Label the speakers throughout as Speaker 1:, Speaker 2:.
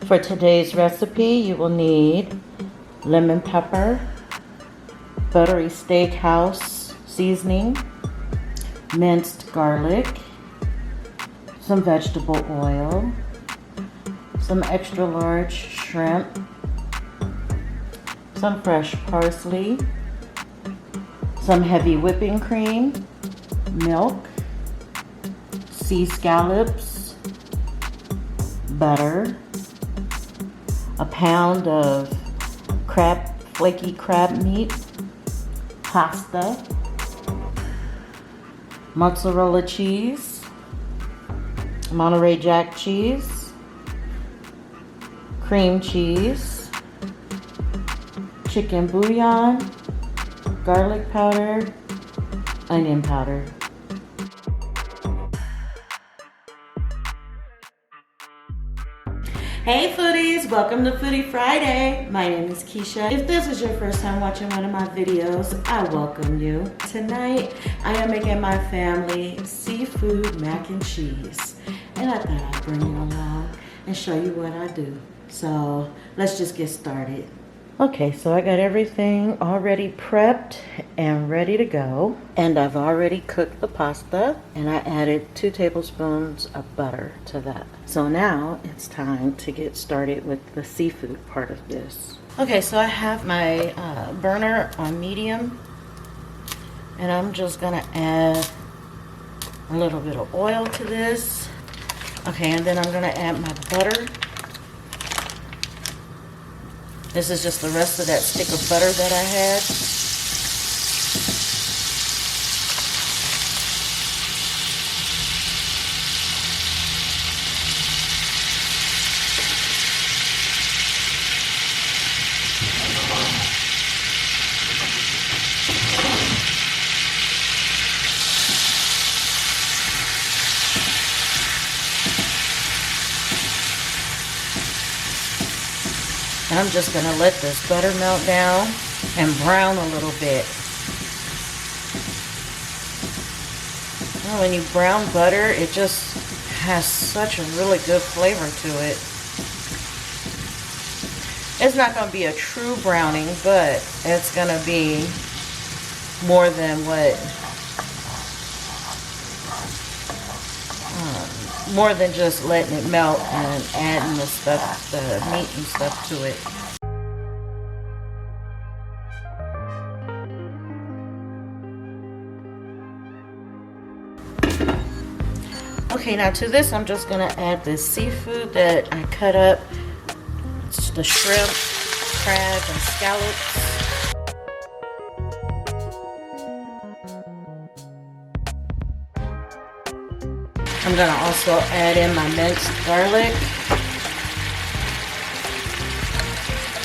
Speaker 1: For today's recipe, you will need lemon pepper, buttery steakhouse seasoning, minced garlic, some vegetable oil, some extra large shrimp, some fresh parsley, some heavy whipping cream, milk, sea scallops, butter, a pound of flaky crab meat, pasta, mozzarella cheese, Monterey Jack cheese, cream cheese, chicken bouillon, garlic powder, onion powder. Hey foodies, welcome to Foodie Friday. My name is Keisha. If this is your first time watching one of my videos, I welcome you. Tonight, I am making my family seafood mac and cheese. And I thought I'd bring you along and show you what I do. So let's just get started. Okay, so I got everything already prepped and ready to go. And I've already cooked the pasta and I added 2 tablespoons of butter to that. So now it's time to get started with the seafood part of this. Okay, so I have my burner on medium and I'm just gonna add a little bit of oil to this. Okay, and then I'm gonna add my butter. This is just the rest of that stick of butter that I had. I'm just going to let this butter melt down and brown a little bit. Well, when you brown butter, it just has such a really good flavor to it. It's not going to be a true browning, but it's going to be more than more than just letting it melt and adding the stuff, the meat and stuff to it. Okay, now to this I'm just going to add this seafood that I cut up. It's the shrimp, crab, and scallops. I'm going to also add in my minced garlic.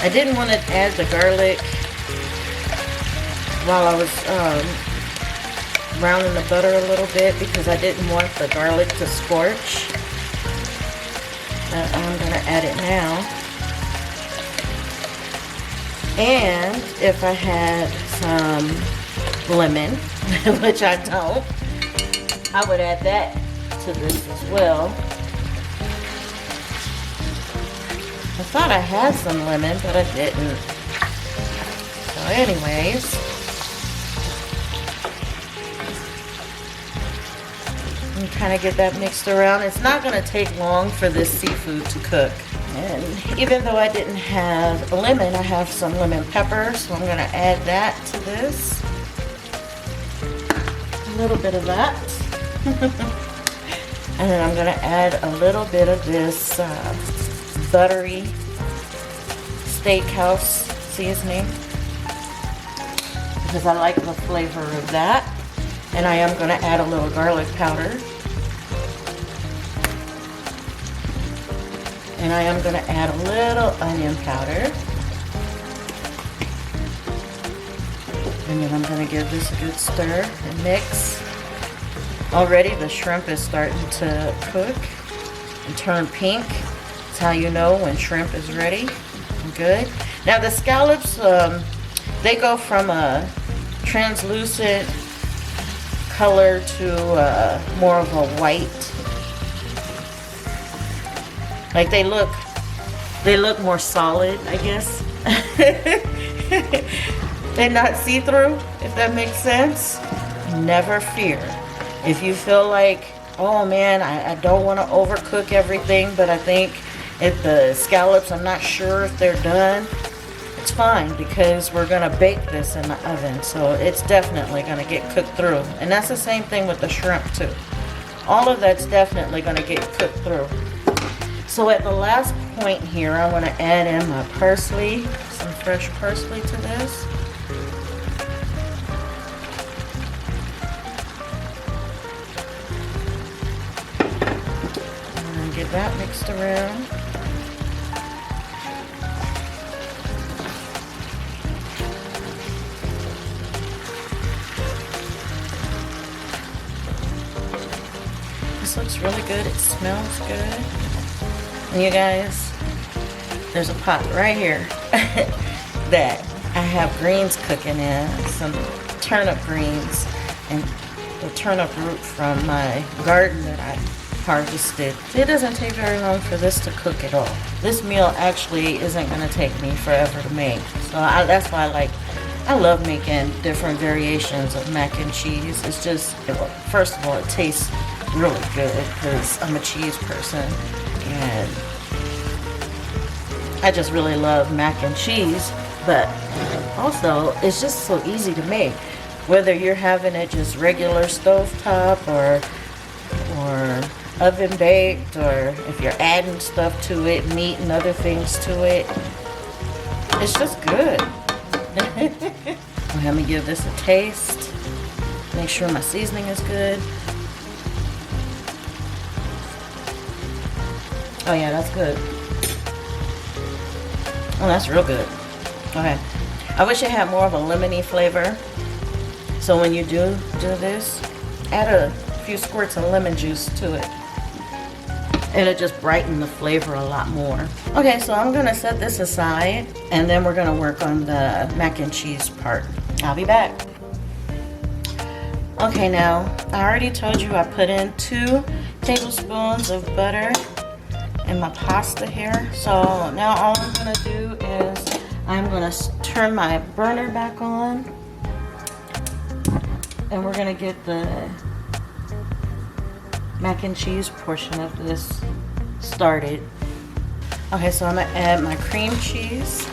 Speaker 1: I didn't want to add the garlic while I was browning the butter a little bit because I didn't want the garlic to scorch. But I'm going to add it now. And if I had some lemon, which I don't, I would add that to this as well. I thought I had some lemon, but I didn't. So anyways, and kind of get that mixed around. It's not going to take long for this seafood to cook. And even though I didn't have lemon, I have some lemon pepper, so I'm going to add that to this. A little bit of that. And then I'm going to add a little bit of this buttery steakhouse seasoning because I like the flavor of that. And I am going to add a little garlic powder. And I am going to add a little onion powder. And then I'm going to give this a good stir and mix. Already the shrimp is starting to cook and turn pink. That's how you know when shrimp is ready and good. Now the scallops, they go from a translucent color to more of a white. Like they look They look more solid, I guess. They're not see-through, if that makes sense. Never fear. If you feel like, oh man, I don't want to overcook everything, but I think if the scallops, I'm not sure if they're done, it's fine, because we're going to bake this in the oven. So it's definitely going to get cooked through. And that's the same thing with the shrimp too. All of that's definitely going to get cooked through. So at the last point here, I want to add in my parsley, some fresh parsley to this. And get that mixed around. This looks really good. It smells good. And you guys, there's a pot right here that I have greens cooking in, some turnip greens and the turnip root from my garden that I harvested. It doesn't take very long for this to cook at all. This meal actually isn't going to take me forever to make. So that's why I love making different variations of mac and cheese. It's just, first of all, it tastes really good because I'm a cheese person. And I just really love mac and cheese, but also it's just so easy to make. Whether you're having it just regular stovetop or oven baked, or if you're adding stuff to it, meat and other things to it, it's just good. Let me give this a taste. Make sure my seasoning is good. Oh yeah, that's good. Oh, that's real good. Okay. I wish it had more of a lemony flavor. So when you do this, add a few squirts of lemon juice to it. It'll just brighten the flavor a lot more. Okay, so I'm gonna set this aside and then we're gonna work on the mac and cheese part. I'll be back. Okay, now, I already told you I put in 2 tablespoons of butter in my pasta here. So now all I'm gonna do is I'm gonna turn my burner back on and we're gonna get the mac and cheese portion of this started. Okay, so I'm gonna add my cream cheese.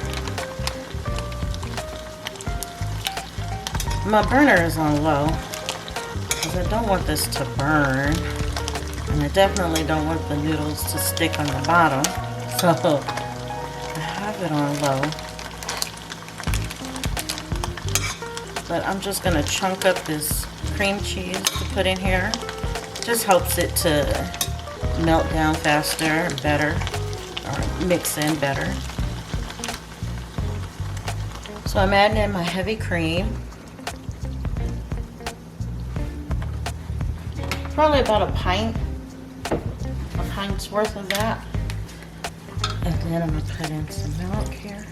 Speaker 1: My burner is on low because I don't want this to burn. And I definitely don't want the noodles to stick on the bottom. So I have it on low. But I'm just going to chunk up this cream cheese to put in here. Just helps it to melt down faster and better, or mix in better. So I'm adding in my heavy cream. Probably about a pint's worth of that. And then I'm going to put in some milk here.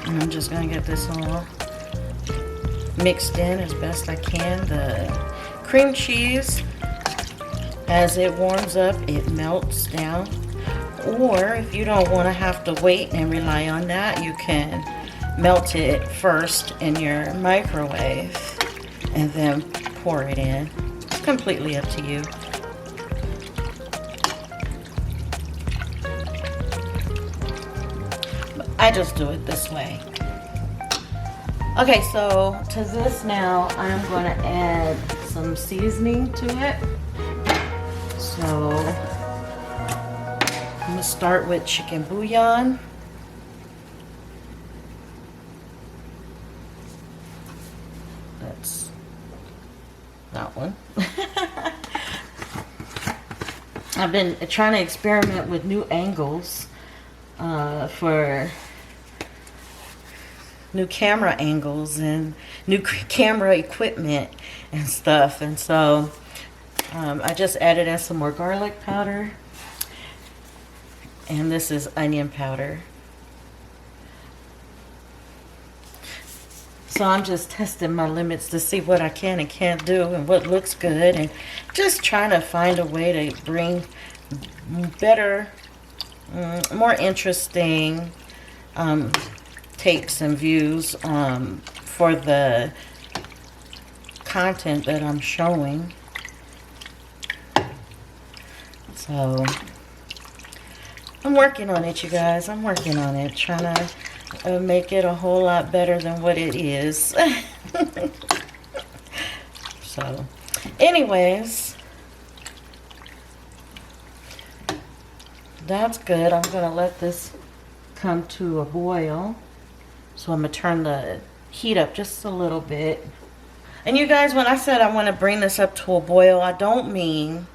Speaker 1: And I'm just going to get this all mixed in as best I can. The cream cheese, as it warms up, it melts down. Or if you don't want to have to wait and rely on that, you can melt it first in your microwave and then pour it in. It's completely up to you. I just do it this way. Okay, so to this now, I'm going to add some seasoning to it. So I'm going to start with chicken bouillon. That's that one. I've been trying to experiment with new angles for new camera angles and new camera equipment and stuff. And so I just added in some more garlic powder. And this is onion powder. So So I'm just testing my limits to see what I can and can't do and what looks good, and just trying to find a way to bring better, more interesting takes and views for the content that I'm showing. So I'm working on it, you guys. I'm working on it, trying to make it a whole lot better than what it is. So anyways, that's good. I'm gonna let this come to a boil. So I'm gonna turn the heat up just a little bit. And you guys, when I said I want to bring this up to a boil, I don't mean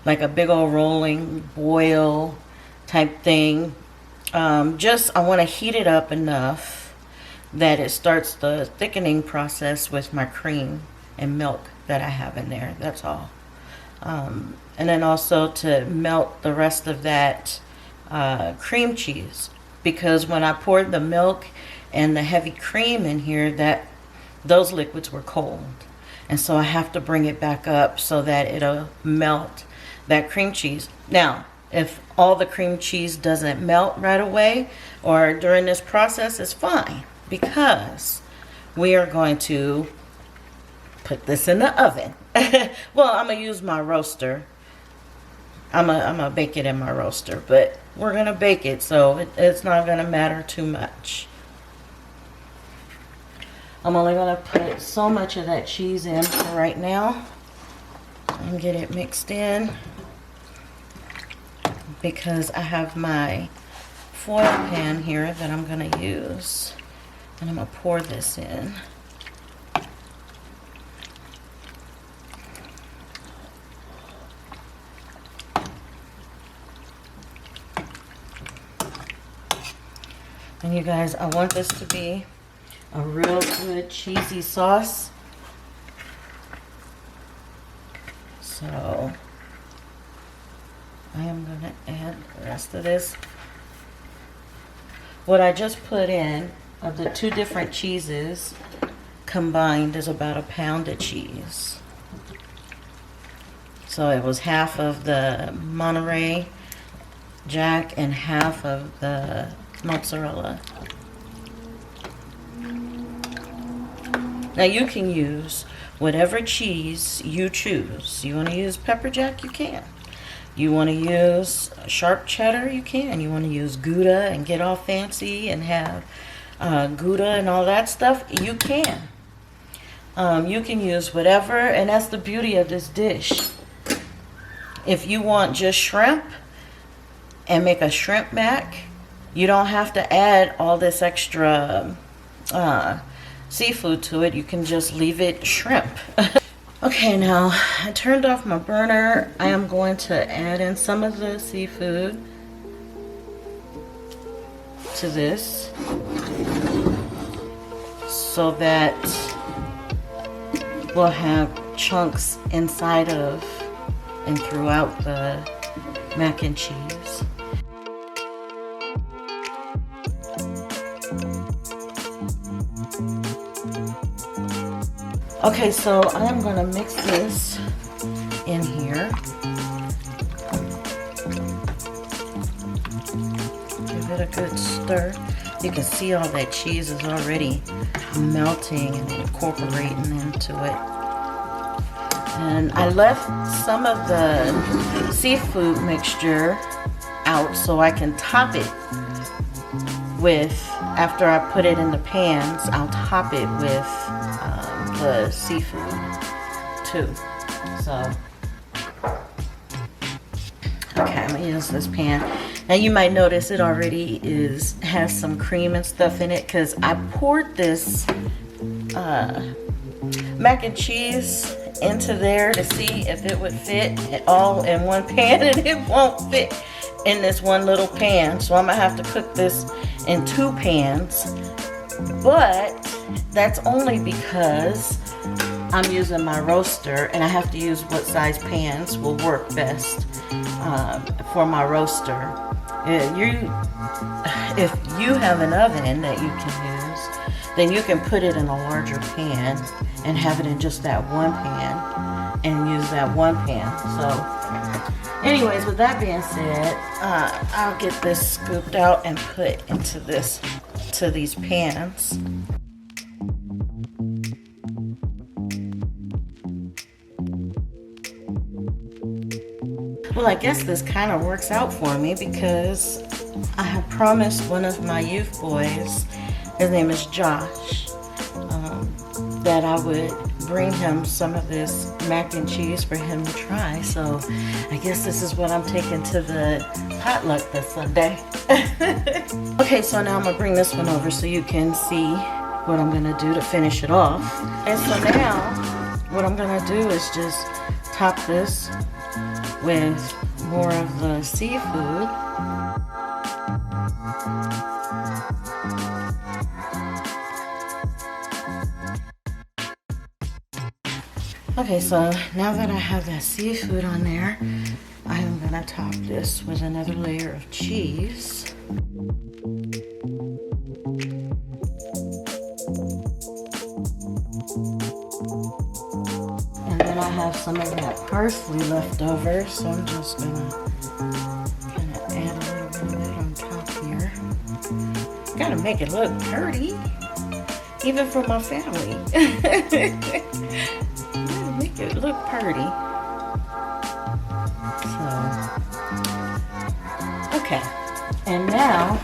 Speaker 1: like a big old rolling boil type thing. Just I want to heat it up enough that it starts the thickening process with my cream and milk that I have in there. That's all. And then also to melt the rest of that cream cheese, because when I poured the milk and the heavy cream in here, those liquids were cold, and so I have to bring it back up so that it'll melt that cream cheese. Now, if all the cream cheese doesn't melt right away or during this process, it's fine, because we are going to put this in the oven. Well, I'm gonna use my roaster. I'm gonna bake it in my roaster, but we're gonna bake it, so it's not gonna matter too much. I'm only gonna put so much of that cheese in for right now and get it mixed in, because I have my foil pan here that I'm gonna use, and I'm gonna pour this in. And you guys, I want this to be a real good cheesy sauce. So I am going to add the rest of this. What I just put in of the two different cheeses combined is about a pound of cheese. So it was half of the Monterey Jack and half of the mozzarella. Now you can use whatever cheese you choose. You want to use pepper jack, you can. You want to use sharp cheddar, you can. You want to use Gouda and get all fancy and have Gouda and all that stuff, you can. You can use whatever, and that's the beauty of this dish. If you want just shrimp and make a shrimp mac, you don't have to add all this extra seafood to it. You can just leave it shrimp. Okay, now I turned off my burner. I am going to add in some of the seafood to this so that we'll have chunks inside of and throughout the mac and cheese. Okay, so I am going to mix this in here. Give it a good stir. You can see all that cheese is already melting and incorporating into it. And I left some of the seafood mixture out so I can top it with, after I put it in the pans, I'll top it with the seafood too. So, okay, I'm gonna use this pan. Now you might notice it already has some cream and stuff in it, because I poured this mac and cheese into there to see if it would fit all in one pan, and it won't fit in this one little pan. So I'm gonna have to cook this in two pans, but that's only because I'm using my roaster, and I have to use what size pans will work best for my roaster. If you have an oven that you can use, then you can put it in a larger pan and have it in just that one pan and use that one pan. So anyways, with that being said, I'll get this scooped out and put into these pans. Well, I guess this kind of works out for me because I have promised one of my youth boys, his name is Josh, that I would bring him some of this mac and cheese for him to try. So I guess this is what I'm taking to the potluck this Sunday. Okay, so now I'm gonna bring this one over so you can see what I'm gonna do to finish it off. And so now what I'm gonna do is just top this with more of the seafood. Okay, so now that I have that seafood on there, I am gonna top this with another layer of cheese. And then I have some of that parsley left over, so I'm just gonna kind of add a little bit of that on top here. Gotta make it look pretty, even for my family. Gotta make it look pretty. So, okay. And now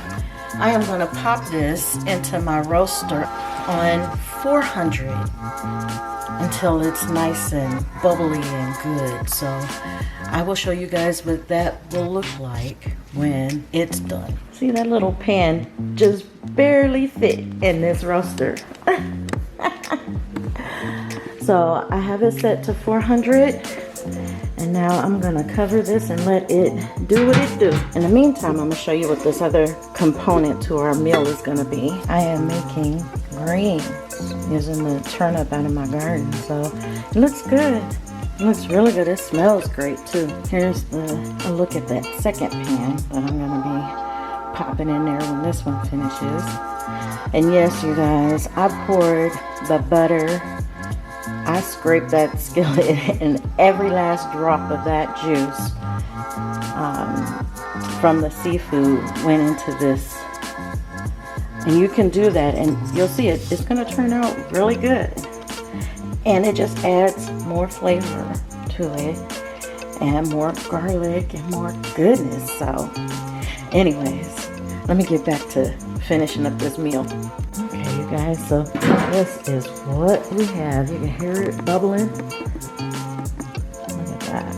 Speaker 1: I am gonna pop this into my roaster on 400 until it's nice and bubbly and good. So I will show you guys what that will look like when it's done. See, that little pan just barely fit in this roaster. So I have it set to 400, and now I'm gonna cover this and let it do what it do. In the meantime, I'm gonna show you what this other component to our meal is gonna be. I am making greens using the turnip out of my garden. So it looks good. It looks really good. It smells great too. Here's a look at that second pan that I'm gonna be popping in there when this one finishes. And yes, you guys, I poured the butter. I scraped that skillet and every last drop of that juice from the seafood went into this. And you can do that and you'll see it's going to turn out really good. And it just adds more flavor to it and more garlic and more goodness. So anyways, let me get back to finishing up this meal. Okay, you guys, so this is what we have. You can hear it bubbling. Look at that.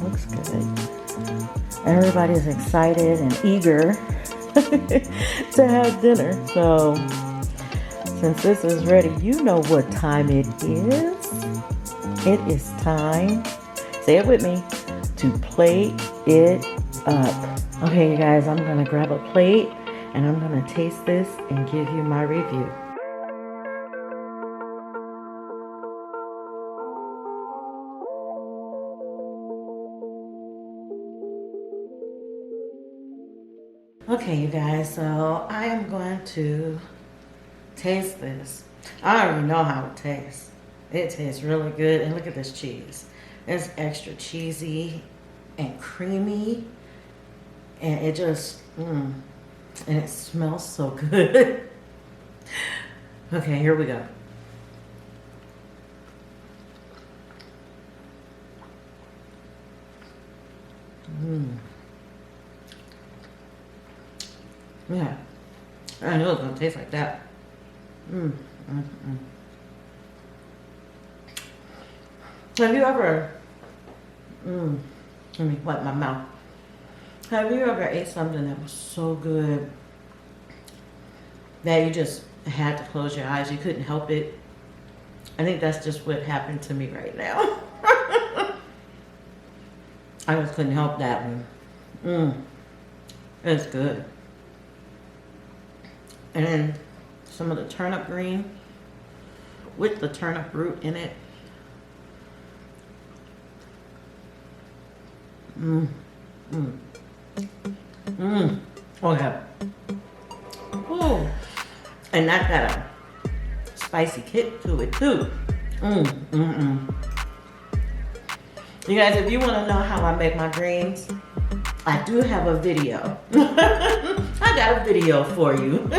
Speaker 1: Looks good. Everybody's excited and eager to have dinner. So since this is ready, you know what time it is. It is time, say it with me, to plate it up. Okay, you guys, I'm gonna grab a plate and I'm gonna taste this and give you my review. Okay, you guys, so I am going to taste this. I already know how it tastes. It tastes really good, and look at this cheese. It's extra cheesy and creamy, and it just, and it smells so good. Okay, here we go. Yeah, I knew it was gonna taste like that. Have you ever, let me wipe my mouth. Have you ever ate something that was so good that you just had to close your eyes? You couldn't help it. I think that's just what happened to me right now. I just couldn't help that one. It's good. And then some of the turnip green with the turnip root in it. Okay. Oh, And that got a spicy kick to it too. You guys, if you want to know how I make my greens, I do have a video. I got a video for you.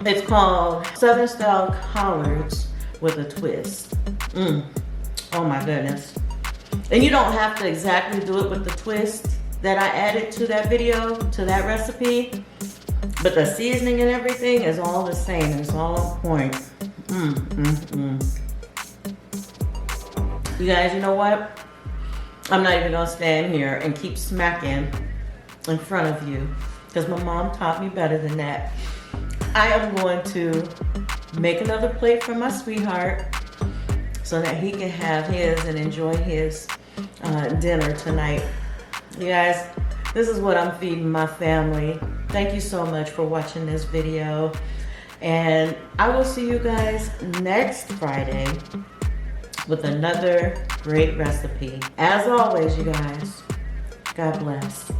Speaker 1: It's called Southern Style Collards with a Twist. Oh my goodness. And you don't have to exactly do it with the twist that I added to that video, to that recipe. But the seasoning and everything is all the same. It's all on point. You guys, you know what? I'm not even gonna stand here and keep smacking in front of you because my mom taught me better than that. I am going to make another plate for my sweetheart so that he can have his and enjoy his dinner tonight. You guys, this is what I'm feeding my family. Thank you so much for watching this video. And I will see you guys next Friday with another great recipe. As always, you guys, God bless.